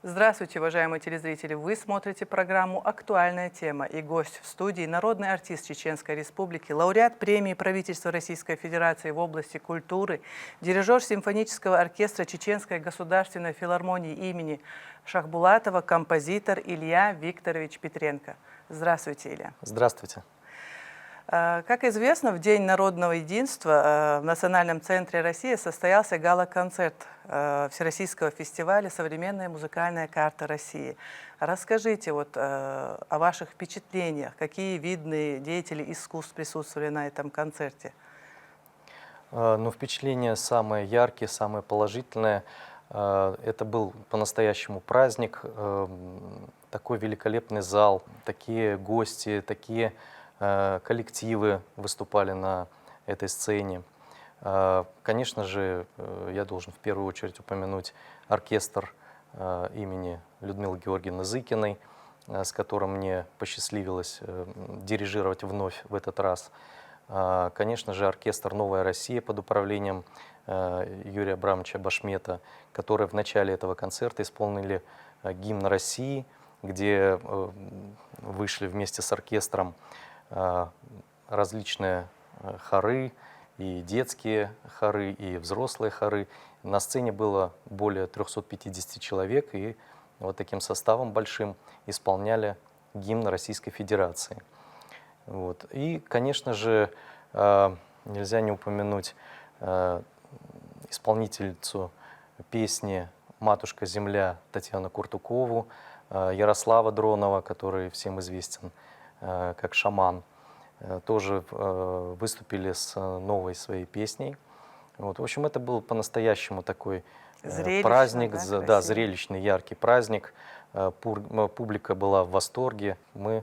Здравствуйте, уважаемые телезрители! Вы смотрите программу «Актуальная тема» и гость в студии – народный артист Чеченской Республики, лауреат премии правительства Российской Федерации в области культуры, дирижер симфонического оркестра Чеченской государственной филармонии имени Шахбулатова, композитор Илья Викторович Петренко. Здравствуйте, Илья! Здравствуйте! Как известно, в День народного единства в Национальном центре России состоялся гала-концерт Всероссийского фестиваля «Современная музыкальная карта России». Расскажите о ваших впечатлениях, какие видные деятели искусств присутствовали на этом концерте? Впечатления самые яркие, самые положительные. Это был по-настоящему праздник, такой великолепный зал, такие гости, такие коллективы выступали на этой сцене. Конечно же, я должен в первую очередь упомянуть оркестр имени Людмилы Георгиевны Зыкиной, с которым мне посчастливилось дирижировать вновь в этот раз. Конечно же, оркестр «Новая Россия» под управлением Юрия Абрамовича Башмета, которые в начале этого концерта исполнили гимн России, где вышли вместе с оркестром различные хоры, и детские хоры, и взрослые хоры. На сцене было более 350 человек, и вот таким составом большим исполняли гимн Российской Федерации. И, конечно же, нельзя не упомянуть исполнительницу песни «Матушка-земля» Татьяну Куртукову, Ярослава Дронова, который всем известен как шаман, тоже выступили с новой своей песней. В общем, это был по-настоящему такой праздник, да, зрелищный, яркий праздник. Публика была в восторге. Мы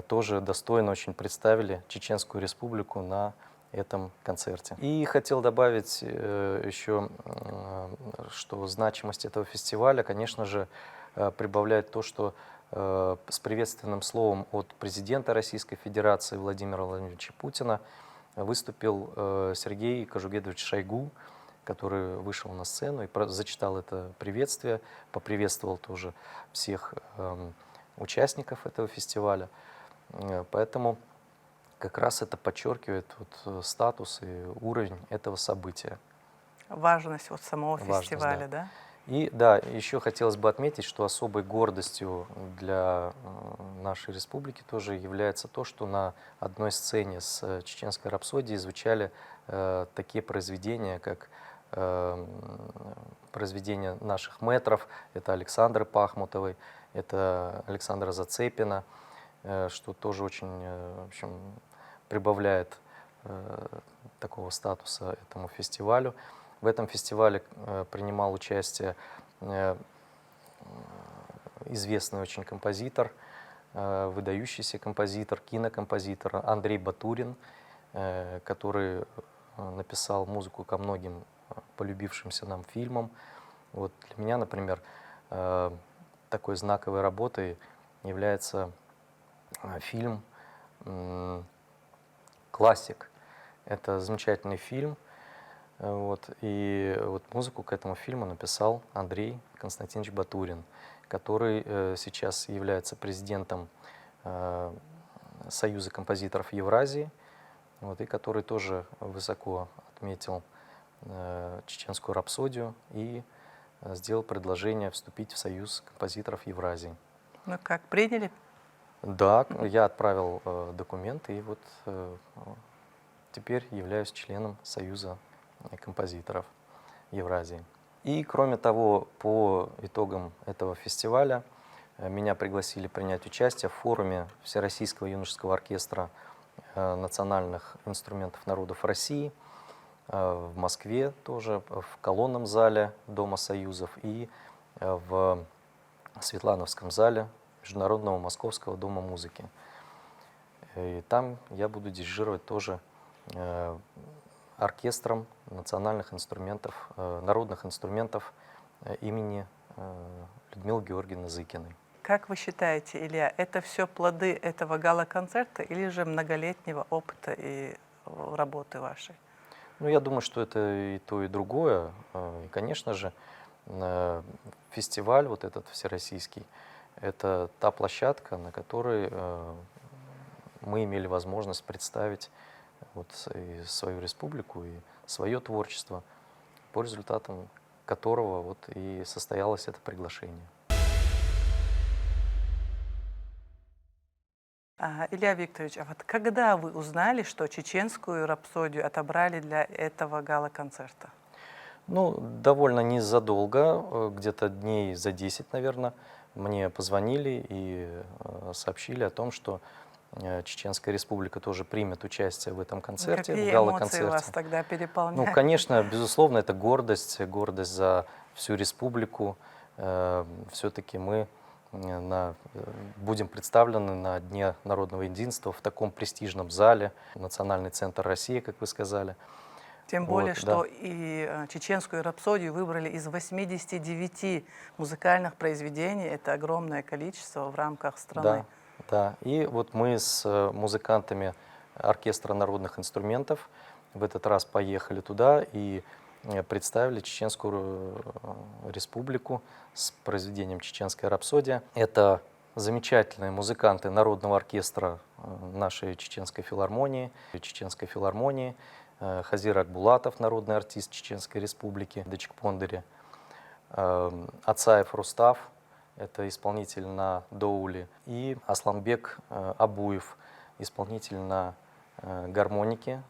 тоже достойно очень представили Чеченскую Республику на этом концерте. И хотел добавить еще, что значимость этого фестиваля, конечно же, прибавляет то, что с приветственным словом от президента Российской Федерации Владимира Владимировича Путина выступил Сергей Кожугедович Шойгу, который вышел на сцену и зачитал это приветствие, поприветствовал тоже всех участников этого фестиваля. Поэтому как раз это подчеркивает статус и уровень этого события. Важность самого фестиваля, да? И да, еще хотелось бы отметить, что особой гордостью для нашей республики тоже является то, что на одной сцене с чеченской рапсодией звучали такие произведения, как произведения наших мэтров, это Александры Пахмутовой, это Александра Зацепина, что тоже очень, в общем, прибавляет такого статуса этому фестивалю. В этом фестивале принимал участие известный очень композитор, выдающийся композитор, кинокомпозитор Андрей Батурин, который написал музыку ко многим полюбившимся нам фильмам. Для меня, например, такой знаковой работой является фильм «Классик». Это замечательный фильм. И музыку к этому фильму написал Андрей Константинович Батурин, который сейчас является президентом Союза композиторов Евразии, и который тоже высоко отметил чеченскую рапсодию и сделал предложение вступить в Союз композиторов Евразии. Ну как, приняли? Да, я отправил документы, и теперь являюсь членом Союза композиторов Евразии. И кроме того, по итогам этого фестиваля меня пригласили принять участие в форуме Всероссийского юношеского оркестра национальных инструментов народов России в Москве тоже, в колонном зале Дома Союзов и в Светлановском зале Международного Московского дома музыки. И там я буду дирижировать тоже оркестром национальных инструментов, народных инструментов имени Людмилы Георгиевны Зыкиной. Как вы считаете, Илья, это все плоды этого гала-концерта или же многолетнего опыта и работы вашей? Я думаю, что это и то, и другое. И, конечно же, фестиваль вот этот всероссийский, это та площадка, на которой мы имели возможность представить вот и свою республику, и свое творчество, по результатам которого вот и состоялось это приглашение. Илья Викторович, а вот когда вы узнали, что чеченскую рапсодию отобрали для этого гала-концерта? Ну, довольно незадолго, где-то дней за 10, наверное, мне позвонили и сообщили о том, что Чеченская Республика тоже примет участие в этом концерте, в Какие эмоции вас гала-концерте. тогда Ну, переполняли? конечно, безусловно, это гордость, гордость за всю республику. Все-таки мы будем представлены на Дне народного единства в таком престижном зале, Национальный центр России, как вы сказали. Тем более, Вот, что да. и чеченскую рапсодию выбрали из 89 музыкальных произведений. Это огромное количество в рамках страны. Да, да. И вот мы с музыкантами оркестра народных инструментов в этот раз поехали туда и представили Чеченскую республику с произведением «Чеченская рапсодия». Это замечательные музыканты народного оркестра нашей Чеченской филармонии, Хазир Акбулатов, народный артист Чеченской республики, Дычкпондыре, Ацаев Рустав, это исполнитель на доуле, и Асланбек Абуев, исполнитель на гармонике,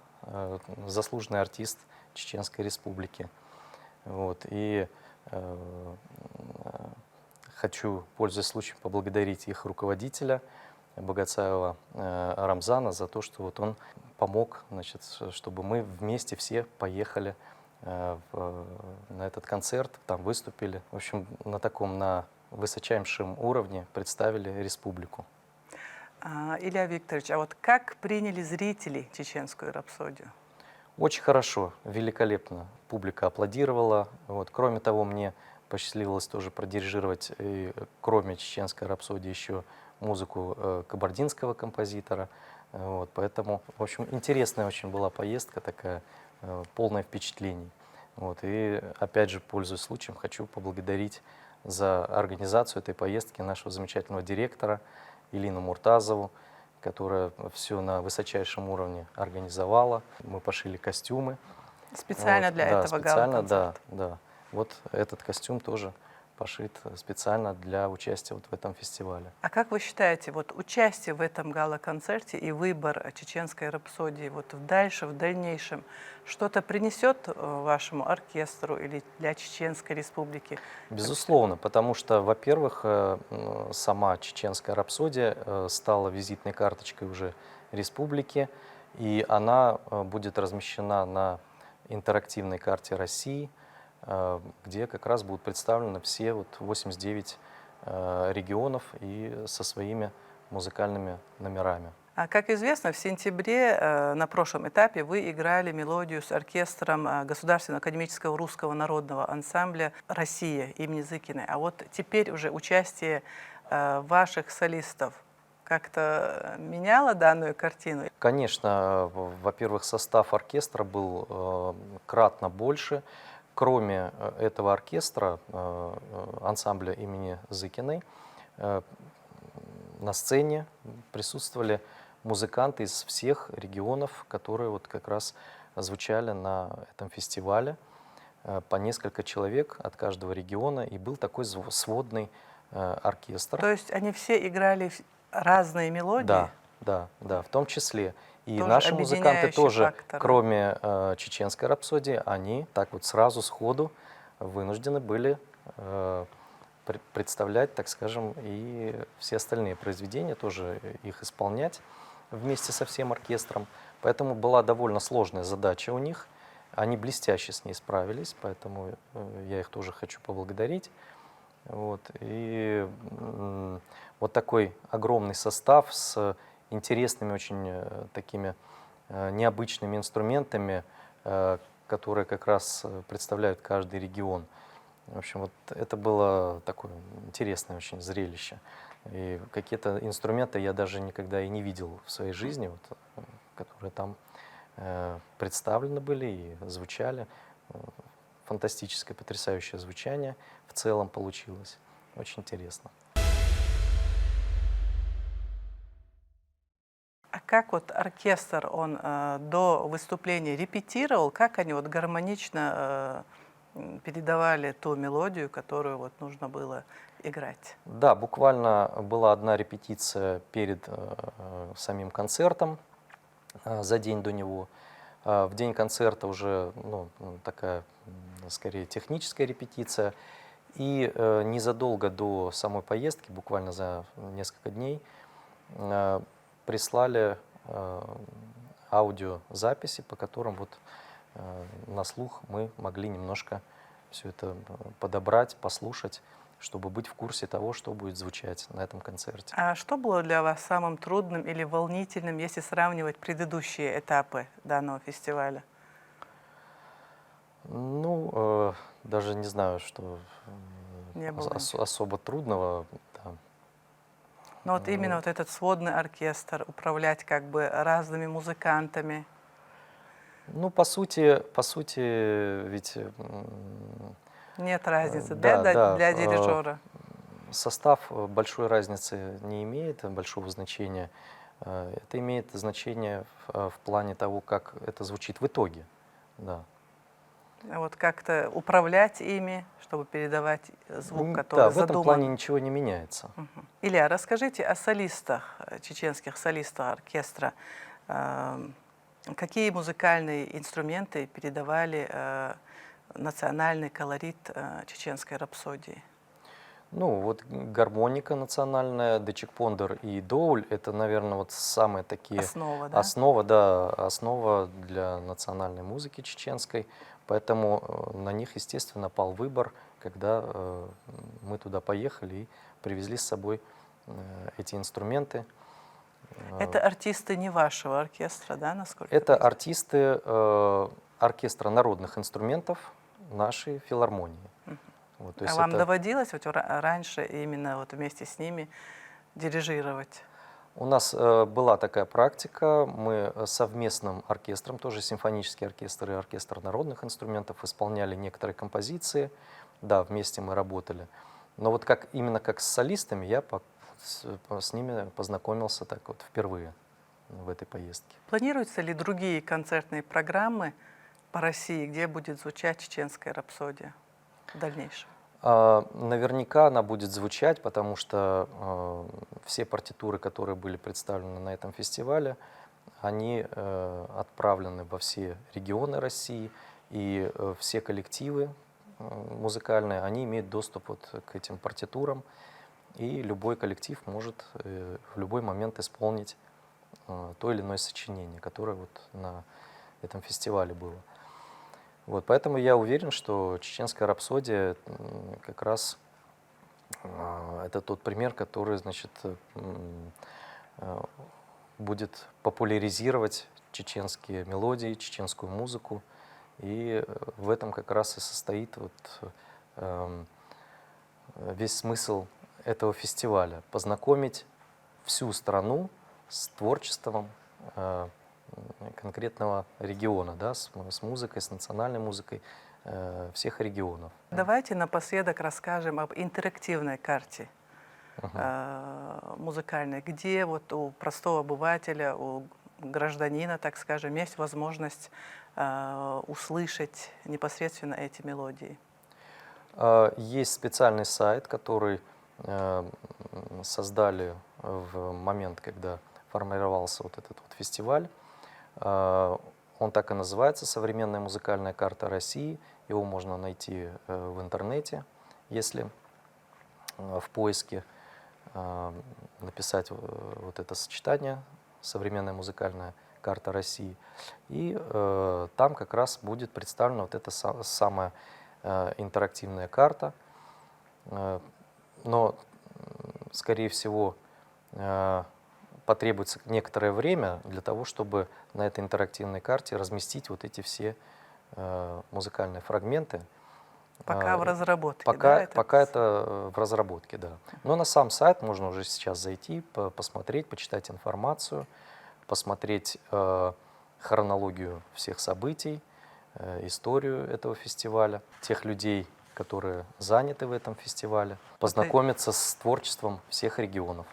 заслуженный артист Чеченской Республики. Вот. И хочу, пользуясь случаем, поблагодарить их руководителя Богацаева Рамзана за то, что вот он помог, значит, чтобы мы вместе все поехали на этот концерт, там выступили. В общем, на высочайшем уровне представили республику. Илья Викторович, а вот как приняли зрители чеченскую рапсодию? Очень хорошо, великолепно. Публика аплодировала. Вот. Кроме того, мне посчастливилось тоже продирижировать, кроме чеченской рапсодии, еще музыку кабардинского композитора. Вот. Поэтому, в общем, интересная очень была поездка такая, полное впечатлений. Вот. И опять же, пользуясь случаем, хочу поблагодарить за организацию этой поездки нашего замечательного директора Илину Муртазову, которая все на высочайшем уровне организовала. Мы пошили костюмы. Специально Вот, для да, этого специально, гала-концерта? да. Вот этот костюм тоже пошит специально для участия вот в этом фестивале. А как вы считаете, вот участие в этом гала-концерте и выбор чеченской рапсодии вот в дальнейшем что-то принесет вашему оркестру или для Чеченской Республики? Безусловно, потому что, во-первых, сама чеченская рапсодия стала визитной карточкой уже республики, и она будет размещена на интерактивной карте России, где как раз будут представлены все вот 89 регионов и со своими музыкальными номерами. А как известно, в сентябре на прошлом этапе вы играли мелодию с оркестром Государственного академического русского народного ансамбля «Россия» имени Зыкиной. А вот теперь уже участие ваших солистов как-то меняло данную картину? Конечно, во-первых, состав оркестра был кратно больше. Кроме этого оркестра, ансамбля имени Зыкиной, на сцене присутствовали музыканты из всех регионов, которые вот как раз звучали на этом фестивале. По несколько человек от каждого региона, и был такой сводный оркестр. То есть они все играли разные мелодии? Да, в том числе. И Тоже наши музыканты объединяющий тоже, фактор. кроме чеченской рапсодии, они так вот сразу сходу вынуждены были представлять, так скажем, и все остальные произведения, тоже их исполнять вместе со всем оркестром. Поэтому была довольно сложная задача у них. Они блестяще с ней справились, поэтому я их тоже хочу поблагодарить. Вот. И вот такой огромный состав с интересными, очень такими необычными инструментами, которые как раз представляют каждый регион. В общем, вот это было такое интересное очень зрелище. И какие-то инструменты я даже никогда и не видел в своей жизни, вот, которые там представлены были и звучали. фантастическое, потрясающее звучание в целом получилось. Очень интересно. А как вот оркестр, он до выступления репетировал, как они вот гармонично передавали ту мелодию, которую вот нужно было играть? Да, буквально была одна репетиция перед самим концертом, за день до него. В день концерта уже ну, такая, скорее, техническая репетиция. И незадолго до самой поездки, буквально за несколько дней, прислали аудиозаписи, по которым вот на слух мы могли немножко все это подобрать, послушать, чтобы быть в курсе того, что будет звучать на этом концерте. А что было для вас самым трудным или волнительным, если сравнивать предыдущие этапы данного фестиваля? Ну, даже не знаю, что Не было ничего. особо трудного. Да. Но вот именно вот этот сводный оркестр, управлять как бы разными музыкантами. Ну, по сути, ведь Нет разницы, да, да, для дирижера? состав большой разницы не имеет, большого значения. Это имеет значение в плане того, как это звучит в итоге. Да. Вот как-то управлять ими, чтобы передавать звук, Да, который в этом плане задуман. ничего не меняется. Илья, расскажите о солистах, чеченских солистах оркестра. Какие музыкальные инструменты передавали национальный колорит чеченской рапсодии? Ну, вот гармоника национальная, дечик-пондер и доуль — это, наверное, вот самые такие Основа, да? основа для национальной музыки чеченской. Поэтому на них, естественно, пал выбор, когда мы туда поехали и привезли с собой эти инструменты. Это артисты не вашего оркестра, да, насколько Это я знаю? артисты оркестра народных инструментов нашей филармонии. Вот, то А есть вам это... доводилось вот раньше именно вот вместе с ними дирижировать? У нас была такая практика, мы совместным оркестром, тоже симфонический оркестр и оркестр народных инструментов, исполняли некоторые композиции, да, вместе мы работали. Но вот именно как с солистами я с ними познакомился так вот впервые в этой поездке. Планируются ли другие концертные программы по России, где будет звучать чеченская рапсодия в дальнейшем? Наверняка она будет звучать, потому что все партитуры, которые были представлены на этом фестивале, они отправлены во все регионы России, и все коллективы музыкальные, они имеют доступ вот к этим партитурам, и любой коллектив может в любой момент исполнить то или иное сочинение, которое вот на этом фестивале было. Вот, поэтому я уверен, что чеченская рапсодия как раз это тот пример, который, значит, будет популяризировать чеченские мелодии, чеченскую музыку. И в этом как раз и состоит вот, весь смысл этого фестиваля. Познакомить всю страну с творчеством конкретного региона, да, с музыкой, с национальной музыкой всех регионов. Давайте напоследок расскажем об интерактивной карте музыкальной, где вот у простого обывателя, у гражданина, так скажем, есть возможность услышать непосредственно эти мелодии. Есть специальный сайт, который создали в момент, когда формировался вот этот вот фестиваль. Он так и называется «Современная музыкальная карта России». Его можно найти в интернете, если в поиске написать вот это сочетание «Современная музыкальная карта России». И там как раз будет представлена вот эта самая интерактивная карта. Но, скорее всего, потребуется некоторое время для того, чтобы на этой интерактивной карте разместить вот эти все музыкальные фрагменты. Пока в разработке, пока, да? Пока это в разработке, да. Но на сам сайт можно уже сейчас зайти, посмотреть, почитать информацию, посмотреть хронологию всех событий, историю этого фестиваля, тех людей, которые заняты в этом фестивале, познакомиться с творчеством всех регионов.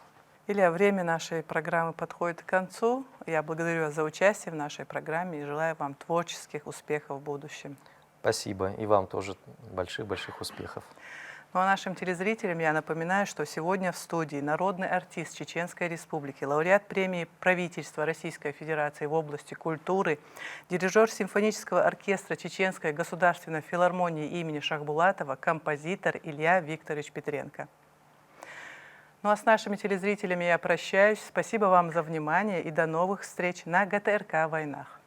Илья, время нашей программы подходит к концу. Я благодарю вас за участие в нашей программе и желаю вам творческих успехов в будущем. Спасибо. И вам тоже больших-больших успехов. Ну а нашим телезрителям я напоминаю, что сегодня в студии народный артист Чеченской Республики, лауреат премии правительства Российской Федерации в области культуры, дирижер симфонического оркестра Чеченской государственной филармонии имени Шахбулатова, композитор Илья Викторович Петренко. Ну а с нашими телезрителями я прощаюсь. Спасибо вам за внимание и до новых встреч на ГТРК «Войнах».